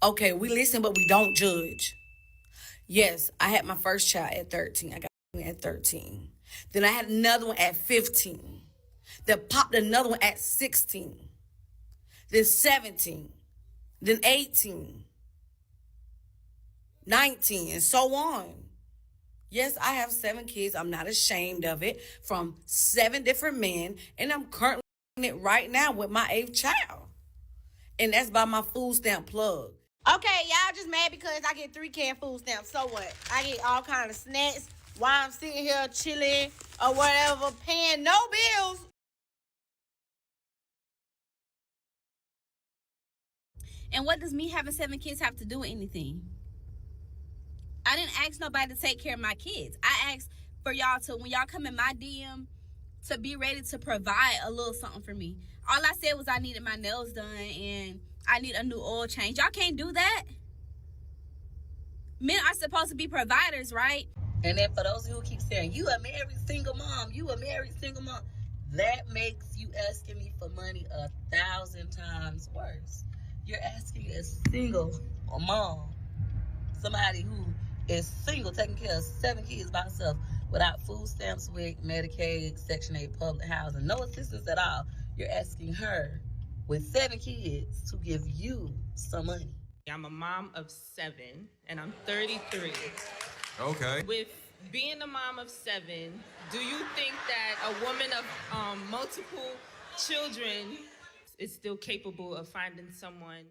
Okay, we listen, but we don't judge. Yes, I had my first child at 13. I got pregnant at 13. Then I had another one at 15. Then popped another one at 16. Then 17. Then 18. 19, and so on. Yes, I have 7 kids. I'm not ashamed of it, from 7 different men, and I'm currently pregnant right now with my 8th child. And that's by my food stamp plug. Okay, y'all just mad because I get 3 canned food stamps. So what? I get all kind of snacks while I'm sitting here chilling or whatever, paying no bills. And what does me having 7 kids have to do with anything? I didn't ask nobody to take care of my kids. I asked for y'all to, when y'all come in my DM, to be ready to provide a little something for me. All I said was I needed my nails done and I need a new oil change. Y'all can't do that. Men are supposed to be providers, right? And then for those who keep saying, you a married single mom, you a married single mom, that makes you asking me for money 1,000 times worse. You're asking a single mom, somebody who is single, taking care of 7 kids by herself, without food stamps, WIC, Medicaid, Section 8 public housing, no assistance at all. You're asking her with 7 kids to give you some money. I'm a mom of 7, and I'm 33. Okay. With being a mom of 7, do you think that a woman of multiple children is still capable of finding someone?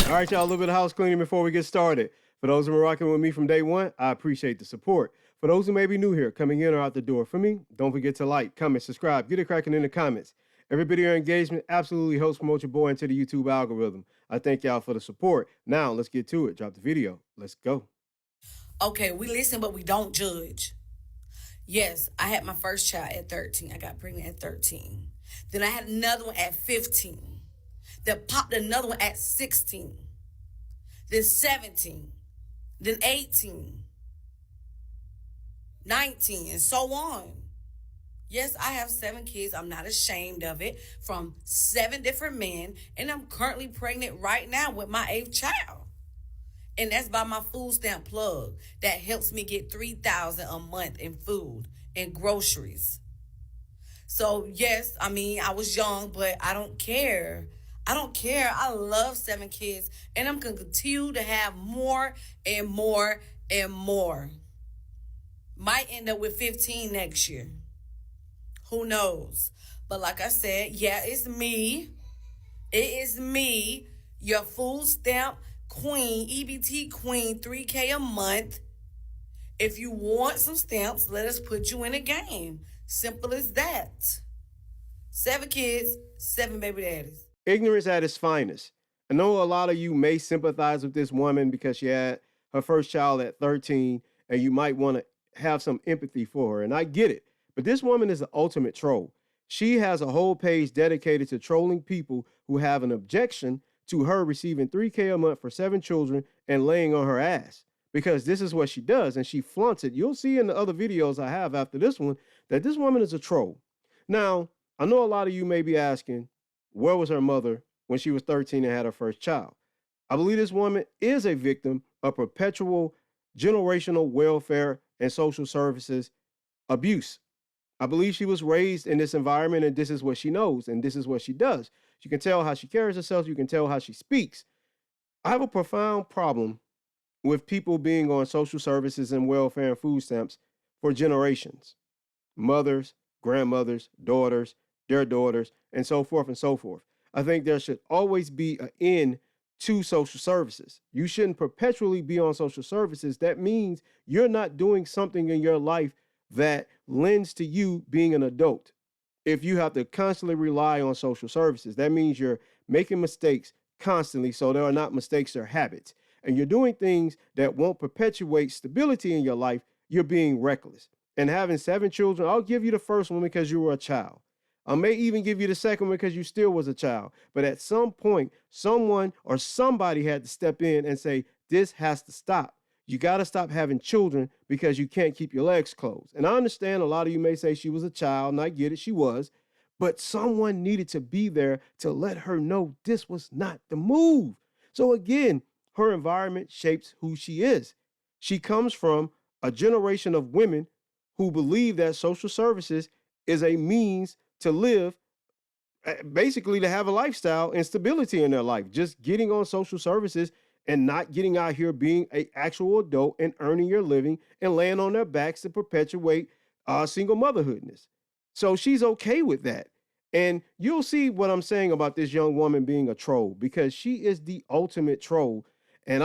All right, y'all, a little bit of house cleaning before we get started. For those who are rocking with me from day one, I appreciate the support. For those who may be new here, coming in or out the door, for me, don't forget to like, comment, subscribe, get it cracking in the comments. Every bit of your engagement absolutely helps promote your boy into the YouTube algorithm. I thank y'all for the support. Now, let's get to it. Drop the video. Let's go. Okay, we listen, but we don't judge. Yes, I had my first child at 13. I got pregnant at 13. Then I had another one at 15. Then popped another one at 16. Then 17. Then 18. 19, and so on. Yes, I have 7 kids. I'm not ashamed of it, from 7 different men, and I'm currently pregnant right now with my 8th child. And that's by my food stamp plug that helps me get $3,000 a month in food and groceries. So yes, I mean, I was young, but I don't care. I don't care. I love 7 kids, and I'm gonna continue to have more and more and more. Might end up with 15 next year. Who knows? But like I said, yeah, it's me. It is me, your food stamp queen, EBT queen, 3K a month. If you want some stamps, let us put you in a game. Simple as that. 7 kids, 7 baby daddies. Ignorance at its finest. I know a lot of you may sympathize with this woman because she had her first child at 13, and you might want to have some empathy for her, and I get it. But this woman is the ultimate troll. She has a whole page dedicated to trolling people who have an objection to her receiving 3K a month for 7 children and laying on her ass, because this is what she does, and she flaunts it. You'll see in the other videos I have after this one that this woman is a troll. Now, I know a lot of you may be asking, where was her mother when she was 13 and had her first child? I believe this woman is a victim of perpetual generational welfare and social services abuse. I believe she was raised in this environment, and this is what she knows, and this is what she does. You can tell how she carries herself. You can tell how she speaks. I have a profound problem with people being on social services and welfare and food stamps for generations. Mothers, grandmothers, daughters, their daughters, and so forth and so forth. I think there should always be an end to social services. You shouldn't perpetually be on social services. That means you're not doing something in your life that lends to you being an adult. If you have to constantly rely on social services, that means you're making mistakes constantly, so there are not mistakes, they're habits. And you're doing things that won't perpetuate stability in your life. You're being reckless. And having 7 children, I'll give you the first one because you were a child. I may even give you the second one because you still was a child. But at some point, someone or somebody had to step in and say, this has to stop. You got to stop having children because you can't keep your legs closed. And I understand a lot of you may say she was a child, and I get it, she was. but someone needed to be there to let her know this was not the move. So again, her environment shapes who she is. She comes from a generation of women who believe that social services is a means to live, basically to have a lifestyle and stability in their life. Just getting on social services and not getting out here being an actual adult and earning your living and laying on their backs to perpetuate single motherhoodness. So she's okay with that. And you'll see what I'm saying about this young woman being a troll, because she is the ultimate troll. And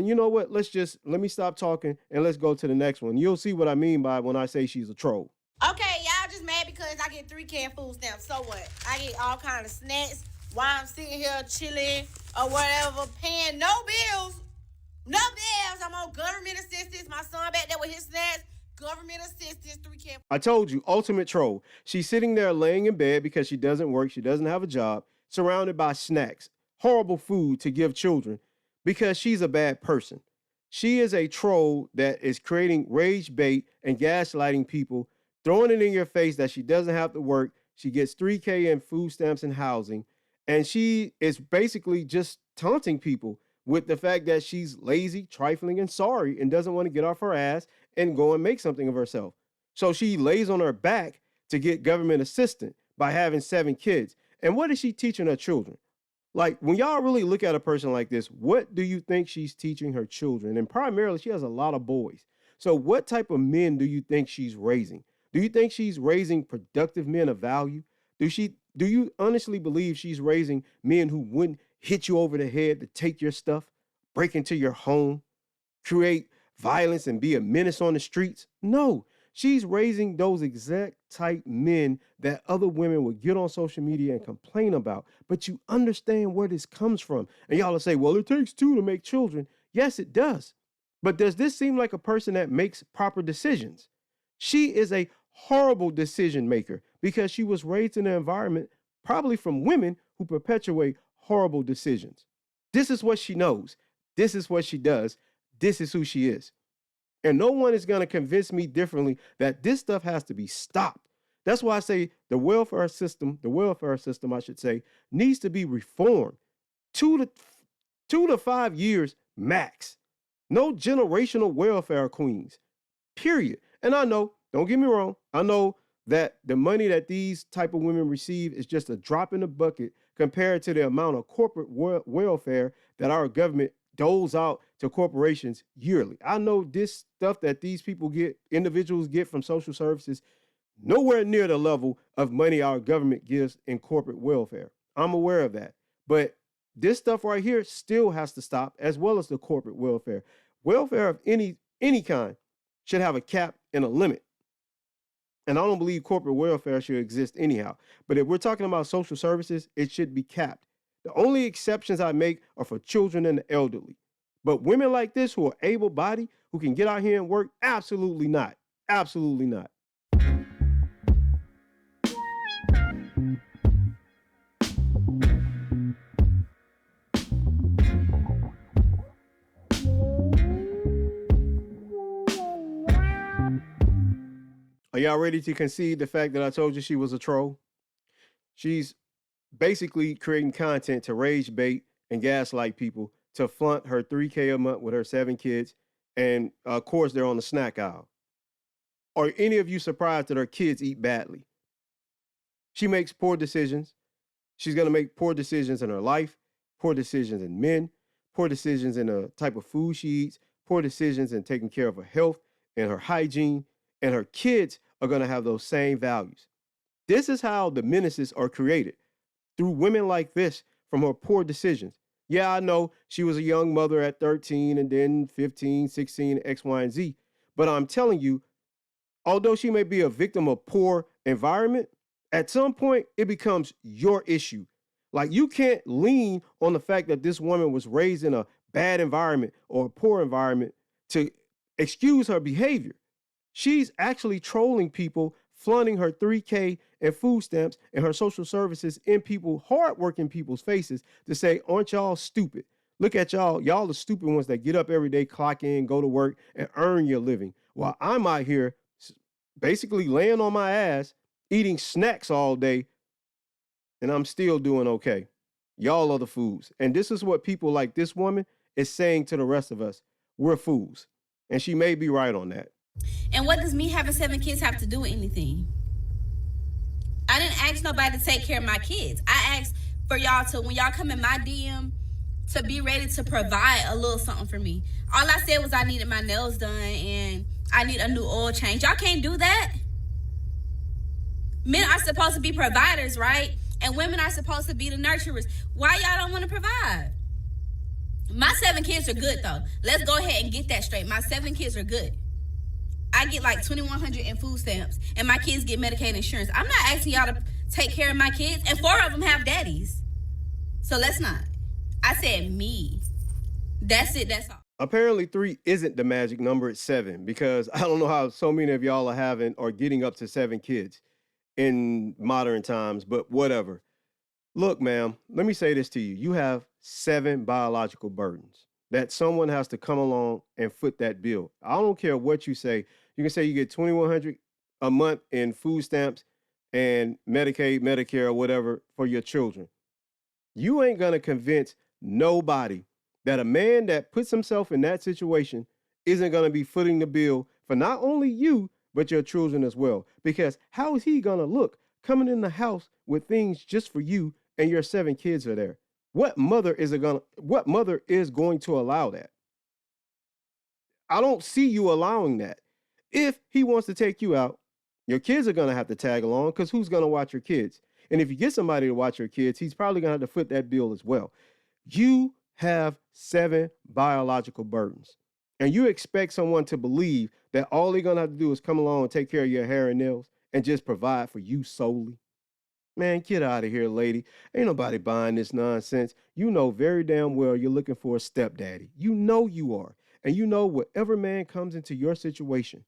you know what? Let me stop talking and let's go to the next one. You'll see what I mean by when I say she's a troll. Okay, y'all just mad because I get 3K in food stamps. So what? I get all kind of snacks while I'm sitting here chilling or whatever, paying no bills. No bills. I'm on government assistance. My son back there with his snacks. Government assistance, 3K. I told you, ultimate troll. She's sitting there laying in bed because she doesn't work, she doesn't have a job, surrounded by snacks, horrible food to give children, because she's a bad person. She is a troll that is creating rage bait and gaslighting people, throwing it in your face that she doesn't have to work. She gets 3K in food stamps and housing, and she is basically just taunting people with the fact that she's lazy, trifling, and sorry, and doesn't want to get off her ass and go and make something of herself. So she lays on her back to get government assistance by having 7 kids. And what is she teaching her children? Like, when y'all really look at a person like this, what do you think she's teaching her children? And primarily, she has a lot of boys. So what type of men do you think she's raising? Do you think she's raising productive men of value? Do you honestly believe she's raising men who wouldn't hit you over the head to take your stuff, break into your home, create violence and be a menace on the streets? No, she's raising those exact type men that other women would get on social media and complain about. But you understand where this comes from. And y'all will say, well, it takes 2 to make children. Yes, it does. But does this seem like a person that makes proper decisions? She is a horrible decision maker because she was raised in an environment probably from women who perpetuate horrible decisions. This is what she knows. This is what she does. This is who she is. And no one is going to convince me differently that this stuff has to be stopped. That's why I say the welfare system, I should say, needs to be reformed. 2 to 5 years max. No generational welfare queens, period. And I know, don't get me wrong, I know that the money that these type of women receive is just a drop in the bucket compared to the amount of corporate welfare that our government doles out to corporations yearly. I know this stuff that these individuals get from social services, nowhere near the level of money our government gives in corporate welfare. I'm aware of that. But this stuff right here still has to stop, as well as the corporate welfare. Welfare of any kind should have a cap and a limit. And I don't believe corporate welfare should exist anyhow. But if we're talking about social services, it should be capped. The only exceptions I make are for children and the elderly. But women like this who are able-bodied, who can get out here and work, absolutely not. Absolutely not. Are y'all ready to concede the fact that I told you she was a troll? She's basically creating content to rage bait and gaslight people to flaunt her 3K a month with her 7 kids. And of course, they're on the snack aisle. Are any of you surprised that her kids eat badly? She makes poor decisions. She's going to make poor decisions in her life, poor decisions in men, poor decisions in the type of food she eats, poor decisions in taking care of her health and her hygiene. And her kids are going to have those same values. This is how the menaces are created, through women like this from her poor decisions. Yeah, I know she was a young mother at 13 and then 15, 16, X, Y, and Z. But I'm telling you, although she may be a victim of poor environment, at some point it becomes your issue. Like, you can't lean on the fact that this woman was raised in a bad environment or a poor environment to excuse her behavior. She's actually trolling people, flaunting her 3K and food stamps and her social services in hardworking people's faces to say, aren't y'all stupid? Look at y'all. Y'all the stupid ones that get up every day, clock in, go to work, and earn your living. While I'm out here basically laying on my ass, eating snacks all day, and I'm still doing okay. Y'all are the fools. And this is what people like this woman is saying to the rest of us. We're fools. And she may be right on that. And what does me having 7 kids have to do with anything? I didn't ask nobody to take care of my kids. I asked for y'all to, when y'all come in my DM, to be ready to provide a little something for me. All I said was I needed my nails done and I need a new oil change. Y'all can't do that. Men are supposed to be providers, right? And women are supposed to be the nurturers. Why y'all don't want to provide? My 7 kids are good, though. Let's go ahead and get that straight. My 7 kids are good. I get like $2,100 in food stamps, and my kids get Medicaid insurance. I'm not asking y'all to take care of my kids, and 4 of them have daddies. So let's not. I said me. That's it. That's all. Apparently 3 isn't the magic number, it's 7, because I don't know how so many of y'all are having or getting up to 7 kids in modern times, but whatever. Look, ma'am, let me say this to you. You have 7 biological burdens that someone has to come along and foot that bill. I don't care what you say. You can say you get $2,100 a month in food stamps and Medicaid, Medicare, or whatever for your children. You ain't going to convince nobody that a man that puts himself in that situation isn't going to be footing the bill for not only you, but your children as well. Because how is he going to look coming in the house with things just for you and your 7 kids are there? What mother is going to allow that? I don't see you allowing that. If he wants to take you out, your kids are going to have to tag along, because who's going to watch your kids? And if you get somebody to watch your kids, he's probably going to have to foot that bill as well. You have 7 biological burdens, and you expect someone to believe that all they're going to have to do is come along and take care of your hair and nails and just provide for you solely. Man, get out of here, lady. Ain't nobody buying this nonsense. You know very damn well you're looking for a stepdaddy. You know you are. And you know whatever man comes into your situation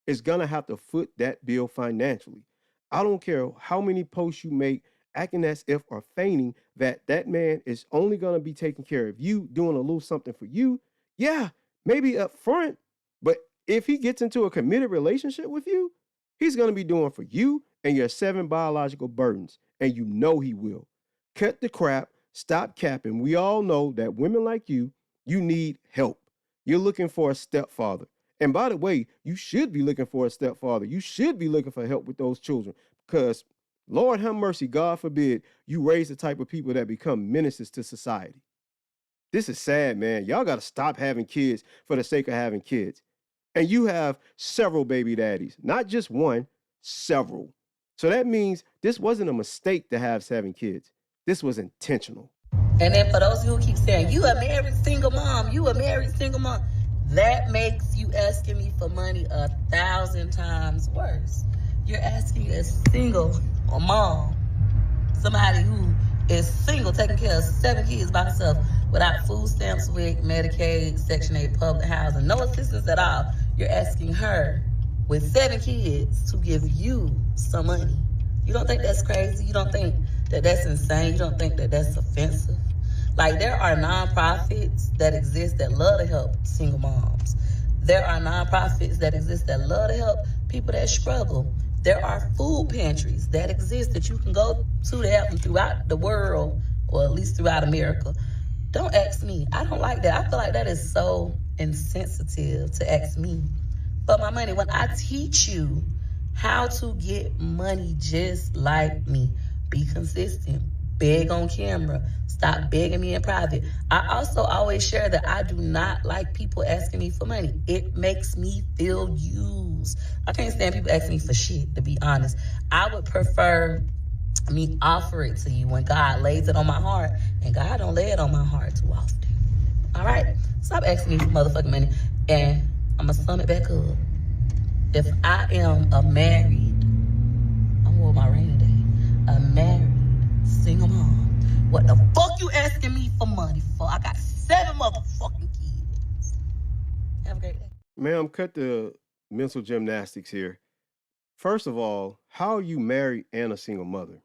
is going to have to foot that bill financially. I don't care how many posts you make acting as if or feigning that that man is only going to be taking care of you, doing a little something for you. Yeah, maybe up front. But if he gets into a committed relationship with you, he's going to be doing for you and your 7 biological burdens, and you know he will. Cut the crap, stop capping. We all know that women like you need help. You're looking for a stepfather. And by the way, you should be looking for a stepfather. You should be looking for help with those children, because Lord have mercy, God forbid, you raise the type of people that become menaces to society. This is sad, man. Y'all got to stop having kids for the sake of having kids. And you have several baby daddies, not just one, several. So that means this wasn't a mistake to have 7 kids. This was intentional. And then for those of you who keep saying, you a married single mom, that makes you asking me for money 1,000 times worse. You're asking a single mom, somebody who is single, taking care of 7 kids by herself, without food stamps, WIC, Medicaid, Section 8, public housing, no assistance at all. You're asking her with 7 kids to give you some money. You don't think that's crazy? You don't think that that's insane? You don't think that that's offensive? Like, there are nonprofits that exist that love to help single moms. There are nonprofits that exist that love to help people that struggle. There are food pantries that exist that you can go to help them throughout the world, or at least throughout America. Don't ask me. I don't like that. I feel like that is so insensitive to ask me for my money when I teach you how to get money just like me. Be consistent. Beg on camera. Stop begging me in private. I also always share that I do not like people asking me for money. It makes me feel used. I can't stand people asking me for shit, to be honest. I would prefer me offer it to you when God lays it on my heart, and God don't lay it on my heart too often. All right? Stop asking me for motherfucking money, and I'm going to sum it back up. If I am a married, I'm with my rainy day, a married single mom, what the fuck you asking me for money for? I got 7 motherfucking kids. Have a great day. Ma'am, cut the mental gymnastics here. First of all, how are you married and a single mother?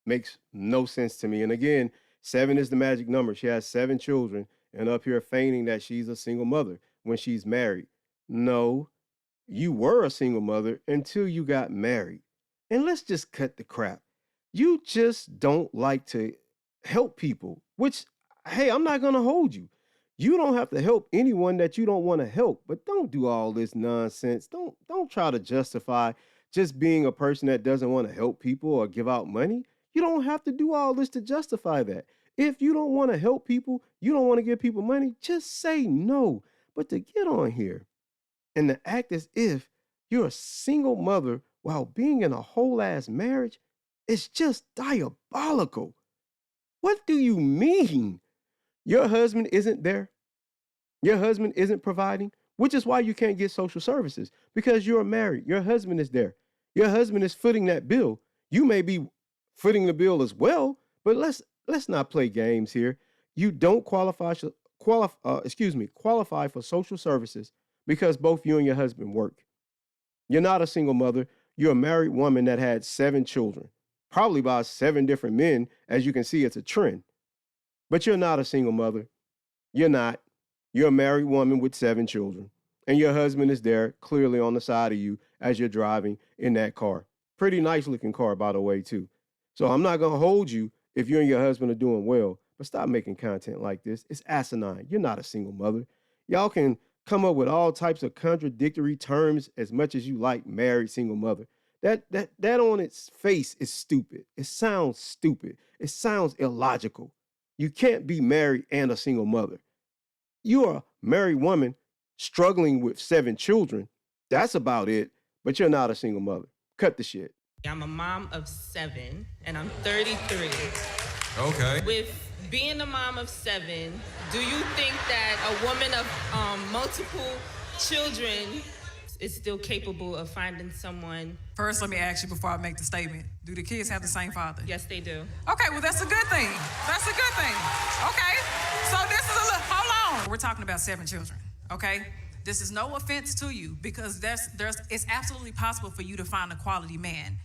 Makes no sense to me. And again, 7 is the magic number. She has 7 children, and up here feigning that she's a single mother when she's married. No, you were a single mother until you got married. And let's just cut the crap. You just don't like to help people, which, hey, I'm not going to hold you. You don't have to help anyone that you don't want to help, but don't do all this nonsense. Don't try to justify just being a person that doesn't want to help people or give out money. You don't have to do all this to justify that. If you don't want to help people, you don't want to give people money, just say no. But to get on here and to act as if you're a single mother while being in a whole ass marriage, it's just diabolical. What do you mean? Your husband isn't there. Your husband isn't providing, which is why you can't get social services, because you're married. Your husband is there. Your husband is footing that bill. You may be footing the bill as well, but let's not play games here. You don't qualify for social services because both you and your husband work. You're not a single mother. You're a married woman that had 7 children, probably by 7 different men. As you can see, it's a trend. But you're not a single mother. You're not. You're a married woman with 7 children. And your husband is there clearly on the side of you as you're driving in that car. Pretty nice looking car, by the way, too. So I'm not going to hold you if you and your husband are doing well. But stop making content like this. It's asinine. You're not a single mother. Y'all can come up with all types of contradictory terms as much as you like married, single mother. That on its face is stupid. It sounds stupid. It sounds illogical. You can't be married and a single mother. You're a married woman struggling with 7 children. That's about it. But you're not a single mother. Cut the shit. I'm a mom of 7, and I'm 33. Okay. With being a mom of 7, do you think that a woman of multiple children is still capable of finding someone? First, let me ask you before I make the statement. Do the kids have the same father? Yes, they do. Okay, well, that's a good thing. That's a good thing. Okay, so this is hold on. We're talking about 7 children, okay? This is no offense to you because it's absolutely possible for you to find a quality man.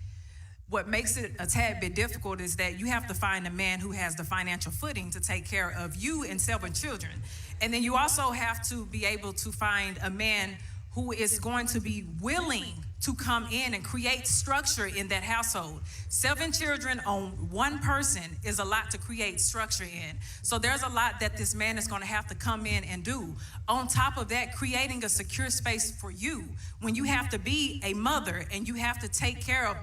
What makes it a tad bit difficult is that you have to find a man who has the financial footing to take care of you and 7 children. And then you also have to be able to find a man who is going to be willing to come in and create structure in that household. 7 children on 1 person is a lot to create structure in. So there's a lot that this man is going to have to come in and do. On top of that, creating a secure space for you when you have to be a mother and you have to take care of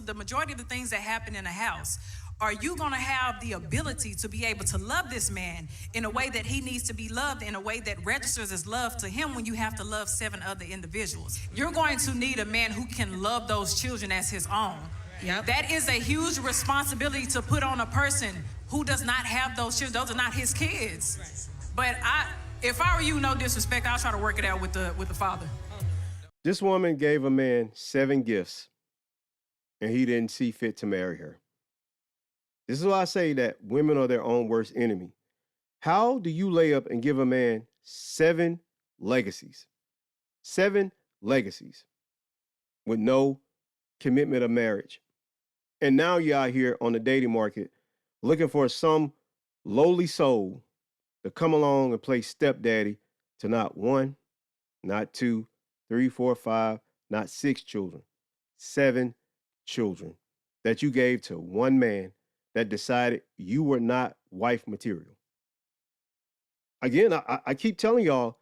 the majority of the things that happen in a house. Are you going to have the ability to be able to love this man in a way that he needs to be loved, in a way that registers as love to him when you have to love 7 other individuals? You're going to need a man who can love those children as his own. Yep. That is a huge responsibility to put on a person who does not have those children. Those are not his kids. Right. But if I were you, no disrespect, I'll try to work it out with the father. This woman gave a man 7 gifts, and he didn't see fit to marry her. This is why I say that women are their own worst enemy. How do you lay up and give a man 7 legacies? 7 legacies with no commitment of marriage. And now you're out here on the dating market looking for some lowly soul to come along and play stepdaddy to not 1, not 2, 3, 4, 5, not 6 children. 7 children that you gave to one man that decided you were not wife material. Again, I keep telling y'all,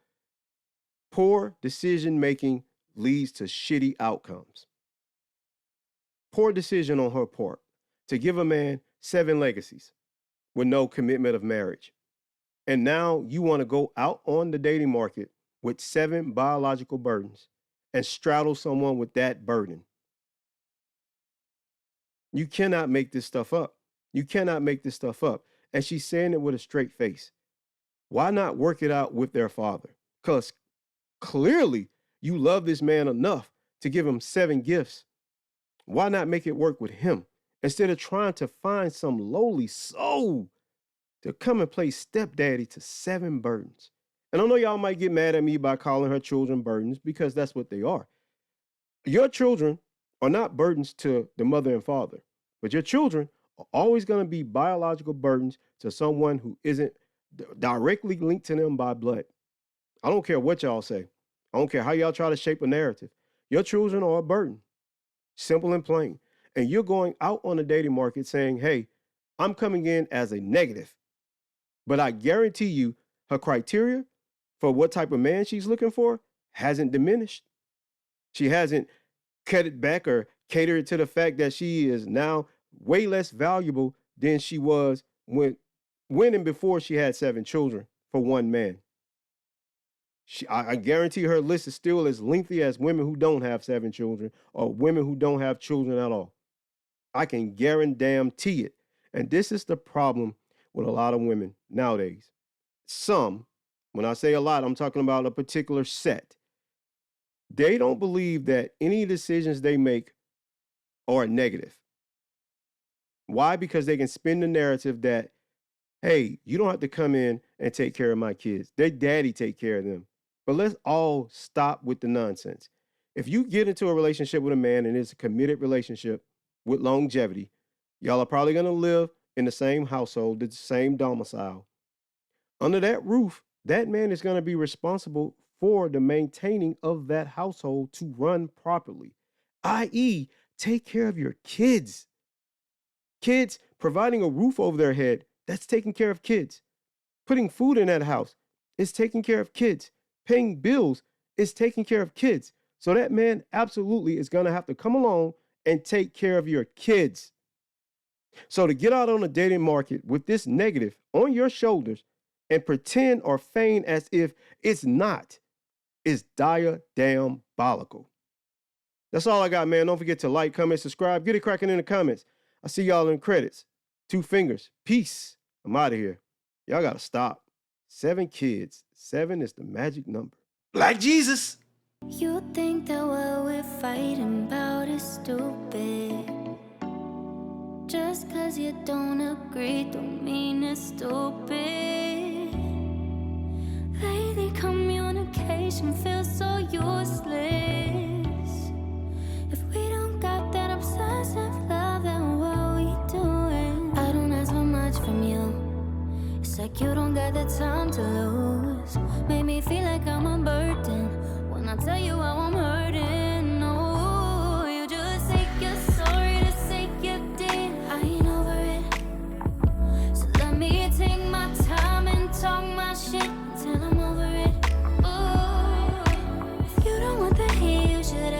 poor decision making leads to shitty outcomes. Poor decision on her part to give a man 7 legacies with no commitment of marriage. And now you want to go out on the dating market with 7 biological burdens and straddle someone with that burden. You cannot make this stuff up. You cannot make this stuff up. And she's saying it with a straight face. Why not work it out with their father? Because clearly you love this man enough to give him 7 gifts. Why not make it work with him instead of trying to find some lowly soul to come and play stepdaddy to 7 burdens? And I know y'all might get mad at me by calling her children burdens because that's what they are. Your children are not burdens to the mother and father, but your children are always going to be biological burdens to someone who isn't directly linked to them by blood. I don't care what y'all say. I don't care how y'all try to shape a narrative. Your children are a burden. Simple and plain. and you're going out on the dating market saying, hey, I'm coming in as a negative. But I guarantee you her criteria for what type of man she's looking for hasn't diminished. She hasn't cut it back or catered to the fact that she is now way less valuable than she was when and before she had 7 children for one man. I guarantee her list is still as lengthy as women who don't have 7 children or women who don't have children at all. I can guarantee it. And this is the problem with a lot of women nowadays. Some, when I say a lot, I'm talking about a particular set. They don't believe that any decisions they make are negative. Why? Because they can spin the narrative that, hey, you don't have to come in and take care of my kids. Their daddy take care of them. But let's all stop with the nonsense. If you get into a relationship with a man and it's a committed relationship with longevity, y'all are probably going to live in the same household, the same domicile. Under that roof, that man is going to be responsible for the maintaining of that household to run properly, i.e., take care of your kids. Kids, providing a roof over their head, that's taking care of kids. Putting food in that house is taking care of kids. Paying bills is taking care of kids. So that man absolutely is going to have to come along and take care of your kids. So to get out on the dating market with this negative on your shoulders and pretend or feign as if it's not is diabolical. That's all I got, man. Don't forget to like, comment, subscribe. Get it cracking in the comments. I see y'all in the credits. 2 fingers. Peace. I'm out of here. Y'all got to stop. 7 kids. 7 is the magic number. Like Jesus. You think that what we're fighting about is stupid. Just cause you don't agree don't mean it's stupid. Lately communication feels so useless. If we don't got that obsessive love, then what are we doing? I don't ask for much from you. It's like you don't got the time to lose. Made me feel like I'm a burden when I tell you how I'm hurting. No, you just say you're sorry to say you did. I ain't over it. So let me take my time and talk my shit until I'm over it. Ooh, if you don't want the hate, you should